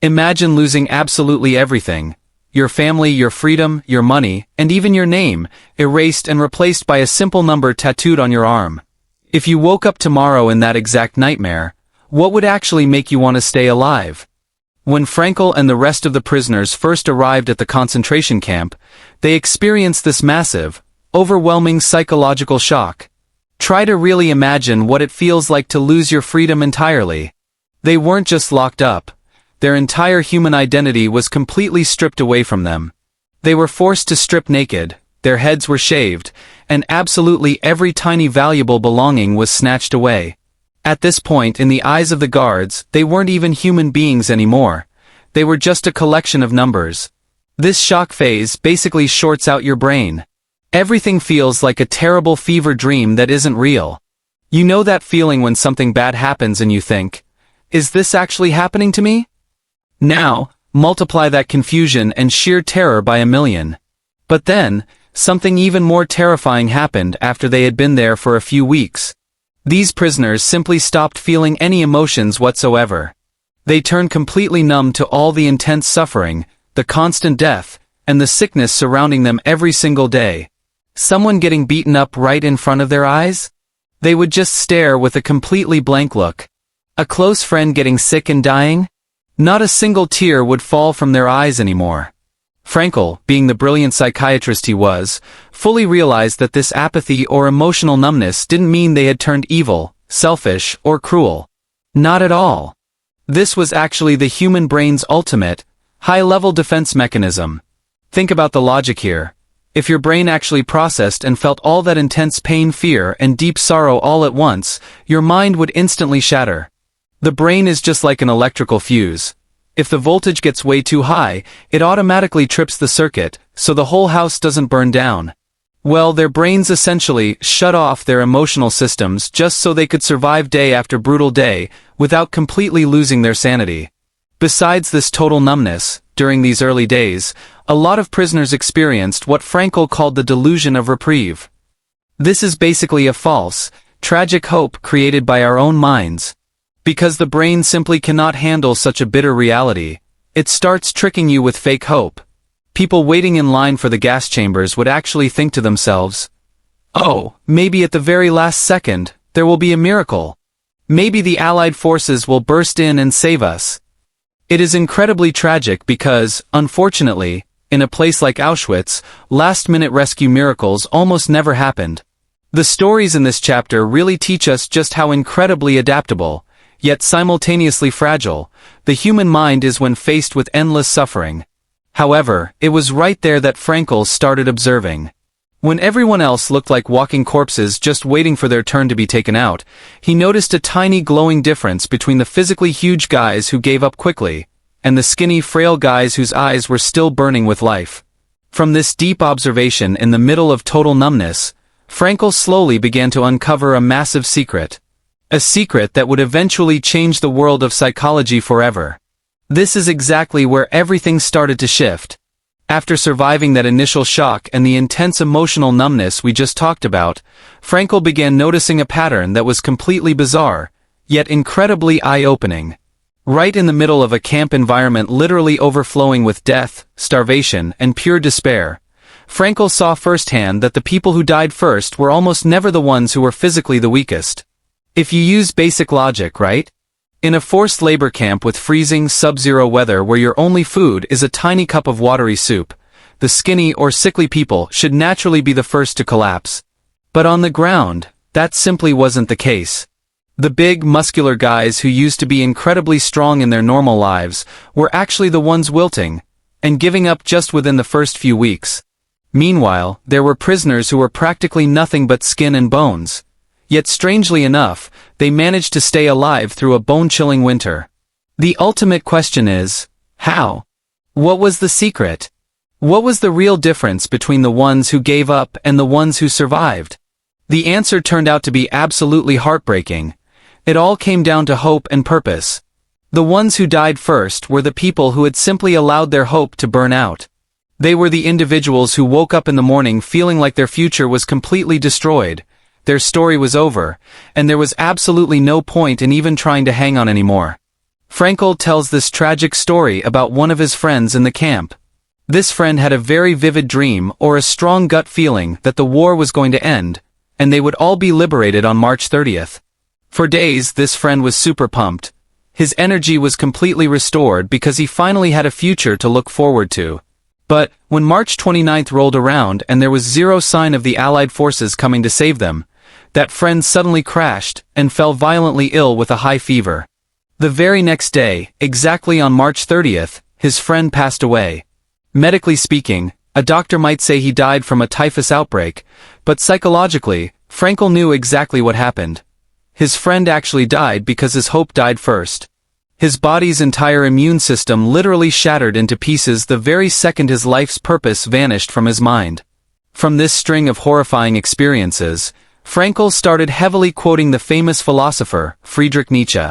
Imagine losing absolutely everything. Your family, your freedom, your money, and even your name, erased and replaced by a simple number tattooed on your arm. If you woke up tomorrow in that exact nightmare, what would actually make you want to stay alive? When Frankl and the rest of the prisoners first arrived at the concentration camp, they experienced this massive, overwhelming psychological shock. Try to really imagine what it feels like to lose your freedom entirely. They weren't just locked up. Their entire human identity was completely stripped away from them. They were forced to strip naked, their heads were shaved, and absolutely every tiny valuable belonging was snatched away. At this point, in the eyes of the guards, they weren't even human beings anymore. They were just a collection of numbers. This shock phase basically shorts out your brain. Everything feels like a terrible fever dream that isn't real. You know that feeling when something bad happens and you think, is this actually happening to me? Now, multiply that confusion and sheer terror by a million. But then, something even more terrifying happened after they had been there for a few weeks. These prisoners simply stopped feeling any emotions whatsoever. They turned completely numb to all the intense suffering, the constant death, and the sickness surrounding them every single day. Someone getting beaten up right in front of their eyes? They would just stare with a completely blank look. A close friend getting sick and dying? Not a single tear would fall from their eyes anymore. Frankl, being the brilliant psychiatrist he was, fully realized that this apathy or emotional numbness didn't mean they had turned evil, selfish, or cruel. Not at all. This was actually the human brain's ultimate, high-level defense mechanism. Think about the logic here. If your brain actually processed and felt all that intense pain, fear, and deep sorrow all at once, your mind would instantly shatter. The brain is just like an electrical fuse. If the voltage gets way too high, it automatically trips the circuit, so the whole house doesn't burn down. Well, their brains essentially shut off their emotional systems just so they could survive day after brutal day, without completely losing their sanity. Besides this total numbness, during these early days, a lot of prisoners experienced what Frankl called the delusion of reprieve. This is basically a false, tragic hope created by our own minds. Because the brain simply cannot handle such a bitter reality, it starts tricking you with fake hope. People waiting in line for the gas chambers would actually think to themselves, "Oh, maybe at the very last second, there will be a miracle. Maybe the Allied forces will burst in and save us." It is incredibly tragic because, unfortunately, in a place like Auschwitz, last-minute rescue miracles almost never happened. The stories in this chapter really teach us just how incredibly adaptable, yet simultaneously fragile, the human mind is when faced with endless suffering. However, it was right there that Frankl started observing. When everyone else looked like walking corpses just waiting for their turn to be taken out, he noticed a tiny glowing difference between the physically huge guys who gave up quickly, and the skinny, frail guys whose eyes were still burning with life. From this deep observation in the middle of total numbness, Frankl slowly began to uncover a massive secret. A secret that would eventually change the world of psychology forever. This is exactly where everything started to shift. After surviving that initial shock and the intense emotional numbness we just talked about, Frankl began noticing a pattern that was completely bizarre, yet incredibly eye-opening. Right in the middle of a camp environment literally overflowing with death, starvation, and pure despair, Frankl saw firsthand that the people who died first were almost never the ones who were physically the weakest. If you use basic logic, right? In a forced labor camp with freezing, sub-zero weather where your only food is a tiny cup of watery soup, the skinny or sickly people should naturally be the first to collapse. But on the ground, that simply wasn't the case. The big, muscular guys who used to be incredibly strong in their normal lives were actually the ones wilting, and giving up just within the first few weeks. Meanwhile, there were prisoners who were practically nothing but skin and bones. Yet strangely enough, they managed to stay alive through a bone-chilling winter. The ultimate question is, how? What was the secret? What was the real difference between the ones who gave up and the ones who survived? The answer turned out to be absolutely heartbreaking. It all came down to hope and purpose. The ones who died first were the people who had simply allowed their hope to burn out. They were the individuals who woke up in the morning feeling like their future was completely destroyed. Their story was over, and there was absolutely no point in even trying to hang on anymore. Frankl tells this tragic story about one of his friends in the camp. This friend had a very vivid dream or a strong gut feeling that the war was going to end, and they would all be liberated on March 30th. For days, this friend was super pumped. His energy was completely restored because he finally had a future to look forward to. But, when March 29th rolled around and there was zero sign of the Allied forces coming to save them, that friend suddenly crashed and fell violently ill with a high fever. The very next day, exactly on March 30th, his friend passed away. Medically speaking, a doctor might say he died from a typhus outbreak, but psychologically, Frankl knew exactly what happened. His friend actually died because his hope died first. His body's entire immune system literally shattered into pieces the very second his life's purpose vanished from his mind. From this string of horrifying experiences, Frankl started heavily quoting the famous philosopher, Friedrich Nietzsche.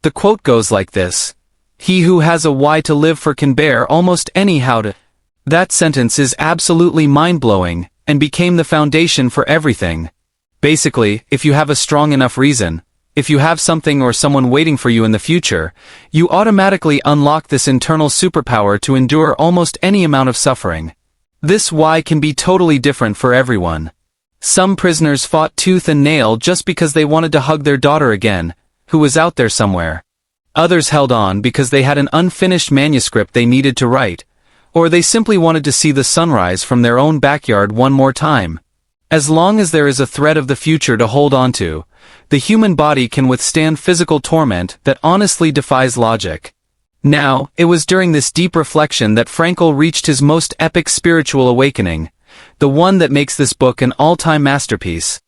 The quote goes like this: "He who has a why to live for can bear almost any how to." That sentence is absolutely mind-blowing, and became the foundation for everything. Basically, if you have a strong enough reason, if you have something or someone waiting for you in the future, you automatically unlock this internal superpower to endure almost any amount of suffering. This why can be totally different for everyone. Some prisoners fought tooth and nail just because they wanted to hug their daughter again, who was out there somewhere. Others held on because they had an unfinished manuscript they needed to write, or they simply wanted to see the sunrise from their own backyard one more time. As long as there is a thread of the future to hold on to, the human body can withstand physical torment that honestly defies logic. Now, it was during this deep reflection that Frankl reached his most epic spiritual awakening, the one that makes this book an all-time masterpiece.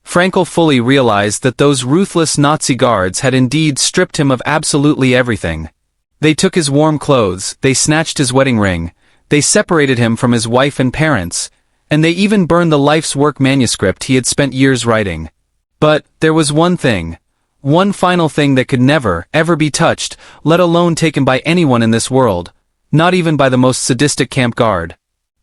Frankl fully realized that those ruthless Nazi guards had indeed stripped him of absolutely everything. They took his warm clothes, they snatched his wedding ring, they separated him from his wife and parents, and they even burned the life's work manuscript he had spent years writing. But, there was one thing. One final thing that could never, ever be touched, let alone taken by anyone in this world. Not even by the most sadistic camp guard.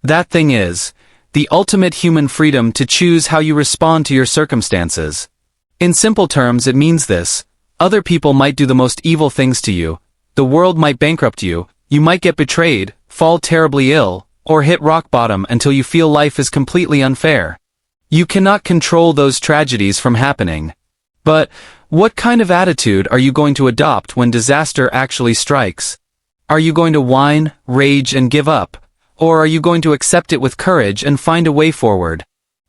That thing is the ultimate human freedom to choose how you respond to your circumstances. In simple terms, it means this: other people might do the most evil things to you, the world might bankrupt you, you might get betrayed, fall terribly ill, or hit rock bottom until you feel life is completely unfair. You cannot control those tragedies from happening. But, what kind of attitude are you going to adopt when disaster actually strikes? Are you going to whine, rage, and give up? Or are you going to accept it with courage and find a way forward?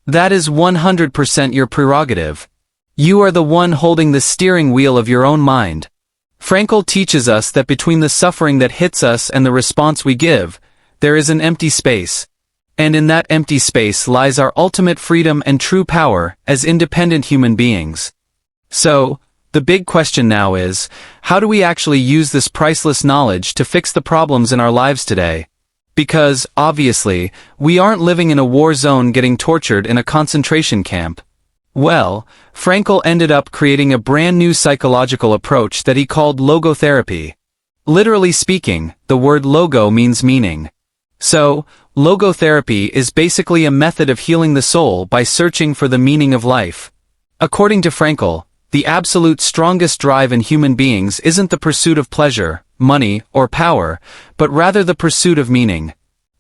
That is 100% your prerogative. You are the one holding the steering wheel of your own mind. Frankl teaches us that between the suffering that hits us and the response we give, there is an empty space. And in that empty space lies our ultimate freedom and true power as independent human beings. So, the big question now is, how do we actually use this priceless knowledge to fix the problems in our lives today? Because, obviously, we aren't living in a war zone getting tortured in a concentration camp. Well, Frankl ended up creating a brand new psychological approach that he called logotherapy. Literally speaking, the word logo means meaning. So, logotherapy is basically a method of healing the soul by searching for the meaning of life. According to Frankl, the absolute strongest drive in human beings isn't the pursuit of pleasure, money, or power, but rather the pursuit of meaning.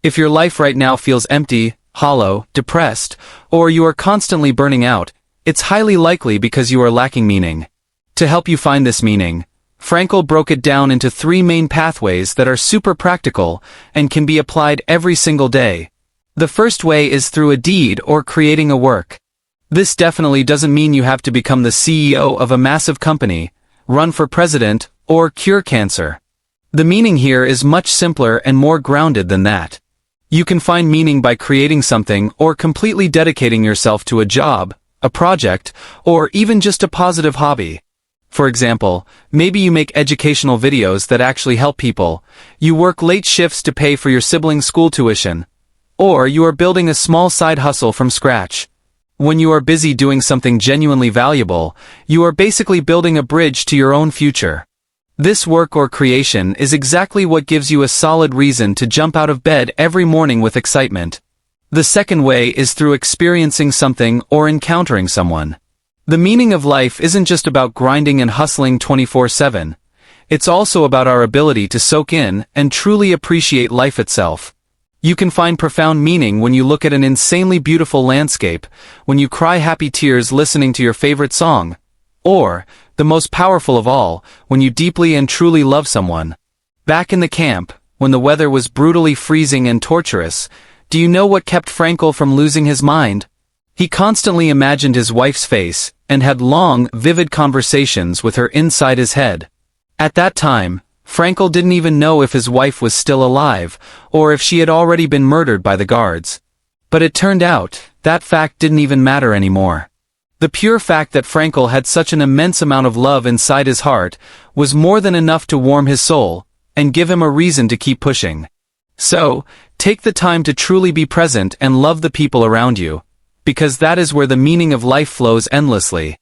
If your life right now feels empty, hollow, depressed, or you are constantly burning out, it's highly likely because you are lacking meaning. To help you find this meaning, Frankl broke it down into 3 main pathways that are super practical and can be applied every single day. The first way is through a deed or creating a work. This definitely doesn't mean you have to become the CEO of a massive company, run for president, or cure cancer. The meaning here is much simpler and more grounded than that. You can find meaning by creating something or completely dedicating yourself to a job, a project, or even just a positive hobby. For example, maybe you make educational videos that actually help people, you work late shifts to pay for your siblings' school tuition, or you are building a small side hustle from scratch. When you are busy doing something genuinely valuable, you are basically building a bridge to your own future. This work or creation is exactly what gives you a solid reason to jump out of bed every morning with excitement. The second way is through experiencing something or encountering someone. The meaning of life isn't just about grinding and hustling 24/7. It's also about our ability to soak in and truly appreciate life itself. You can find profound meaning when you look at an insanely beautiful landscape, when you cry happy tears listening to your favorite song, or, the most powerful of all, when you deeply and truly love someone. Back in the camp, when the weather was brutally freezing and torturous, do you know what kept Frankl from losing his mind? He constantly imagined his wife's face, and had long, vivid conversations with her inside his head. At that time, Frankl didn't even know if his wife was still alive, or if she had already been murdered by the guards. But it turned out, that fact didn't even matter anymore. The pure fact that Frankl had such an immense amount of love inside his heart was more than enough to warm his soul, and give him a reason to keep pushing. So, take the time to truly be present and love the people around you, because that is where the meaning of life flows endlessly.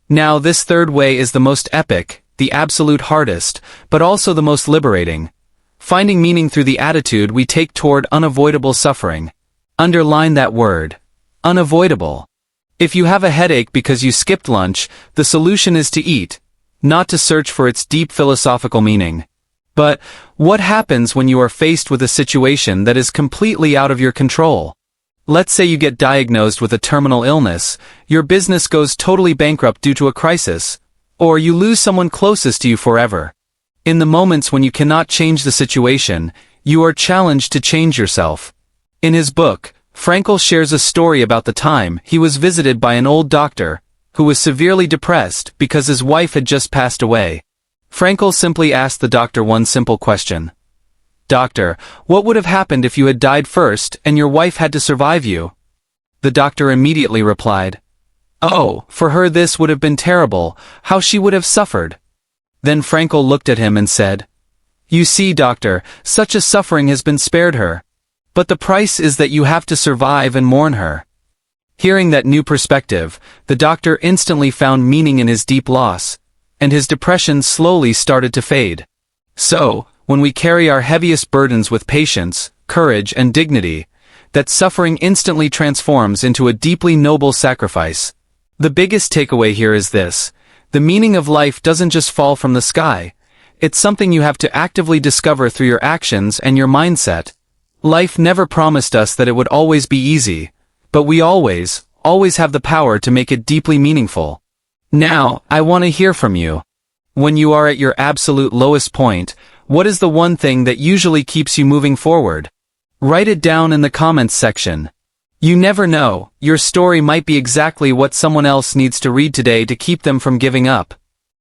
Now this third way is the most epic, the absolute hardest, but also the most liberating. Finding meaning through the attitude we take toward unavoidable suffering. Underline that word. Unavoidable. If you have a headache because you skipped lunch, the solution is to eat, not to search for its deep philosophical meaning. But, what happens when you are faced with a situation that is completely out of your control? Let's say you get diagnosed with a terminal illness, your business goes totally bankrupt due to a crisis, or you lose someone closest to you forever. In the moments when you cannot change the situation, you are challenged to change yourself. In his book, Frankl shares a story about the time he was visited by an old doctor, who was severely depressed because his wife had just passed away. Frankl simply asked the doctor one simple question. "Doctor, what would have happened if you had died first and your wife had to survive you?" The doctor immediately replied, "Oh, for her this would have been terrible, how she would have suffered." Then Frankl looked at him and said, "You see, doctor, such a suffering has been spared her. But the price is that you have to survive and mourn her." Hearing that new perspective, the doctor instantly found meaning in his deep loss, and his depression slowly started to fade. So, when we carry our heaviest burdens with patience, courage, and dignity, that suffering instantly transforms into a deeply noble sacrifice. The biggest takeaway here is this: the meaning of life doesn't just fall from the sky. It's something you have to actively discover through your actions and your mindset. Life never promised us that it would always be easy, but we always have the power to make it deeply meaningful. Now, I want to hear from you. When you are at your absolute lowest point, what is the one thing that usually keeps you moving forward? Write it down in the comments section. You never know, your story might be exactly what someone else needs to read today to keep them from giving up.